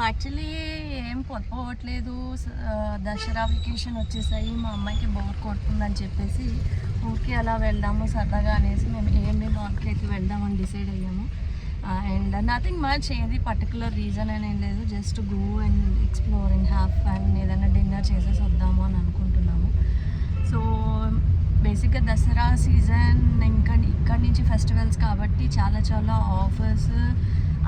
Actually ఏం పోవట్లేదు. Dasara vacation వచ్చేసాయి, మా అమ్మాయికి బోర్ కొడుతుందని చెప్పేసి ఊరికి అలా వెళ్దాము సరదాగా అనేసి మేము ఏఎంబి మాల్కి అయితే వెళ్దామని డిసైడ్ అయ్యాము. అండ్ నథింగ్ మచ్, ఏది పర్టికులర్ రీజన్ అని ఏం లేదు, just go and explore and have fun, ఏదైనా డిన్నర్ చేసేసి వద్దాము అని అనుకుంటున్నాము. సో బేసిక్గా దసరా సీజన్ ఇంకా ఇక్కడి నుంచి ఫెస్టివల్స్ కాబట్టి చాలా చాలా ఆఫర్స్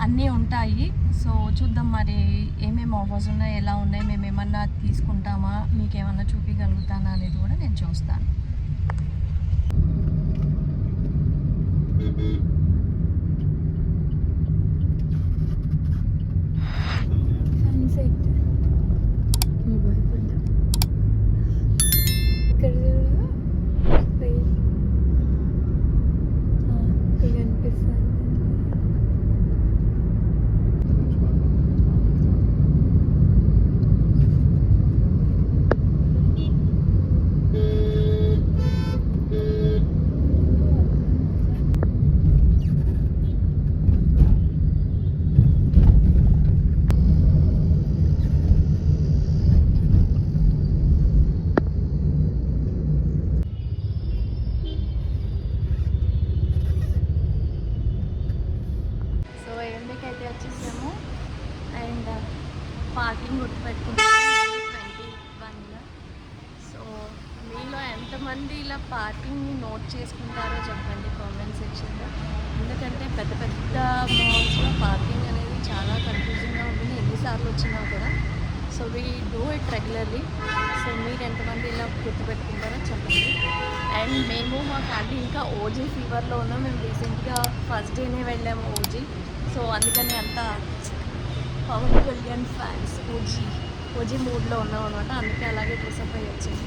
అన్నీ ఉంటాయి. సో చూద్దాం మరి ఏమేమి ఆఫర్స్ ఉన్నాయి, ఎలా ఉన్నాయి, మేము ఏమన్నా తీసుకుంటామా, మీకు ఏమన్నా చూపించగలుగుతానా అనేది కూడా నేను చూస్తాను. వచ్చేసాము అండ్ పార్కింగ్ గుర్తుపెట్టుకుంటాము 21. సో మీలో ఎంతమంది ఇలా పార్కింగ్ని నోట్ చేసుకుంటారో చెప్పండి కామెంట్ సెక్షన్లో. ఎందుకంటే పెద్ద పెద్ద మాల్స్లో పార్కింగ్ అనేది చాలా కన్ఫ్యూజింగ్గా ఉంటుంది ఎన్నిసార్లు వచ్చినా కూడా. So we do it regularly. So మీరు ఎంతమంది ఇలా గుర్తుపెట్టుకుంటారో చెప్పండి. అండ్ మేము మా ఫ్యామిలీ ఇంకా ఓజీ ఫీవర్లో ఉన్నాం. మేము రీసెంట్గా ఫస్ట్ డేనే వెళ్ళాము ఓజీ. సో అందుకని అంతా పవన్ కళ్యాణ్ ఫ్యాన్స్ ఓజీ మూడ్లో ఉన్నాం అనమాట. అందుకే అలాగే డ్రెస్అప్ అయ్యి వచ్చింది.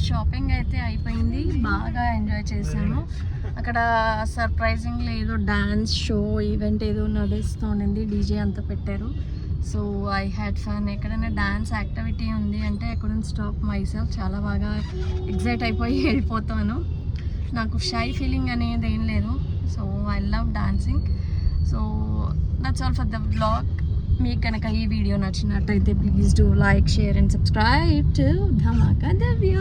షాపింగ్ అయితే అయిపోయింది, బాగా ఎంజాయ్ చేశాను. అక్కడ సర్ప్రైజింగ్లీ ఏదో డ్యాన్స్ షో ఈవెంట్ ఏదో నడుస్తుండింది, డీజే అంతా పెట్టారు. So I had fun. ఎక్కడైనా డ్యాన్స్ యాక్టివిటీ ఉంది అంటే I couldn't stop my self. చాలా బాగా ఎగ్జైట్ అయిపోయి వెళ్ళిపోతాను. నాకు షై ఫీలింగ్ అనేది ఏం లేదు. So I love dancing. So that's all for the vlog. మీకు కనుక ఈ వీడియో నచ్చినట్టయితే please do like, share and subscribe to Dhamaka Divya.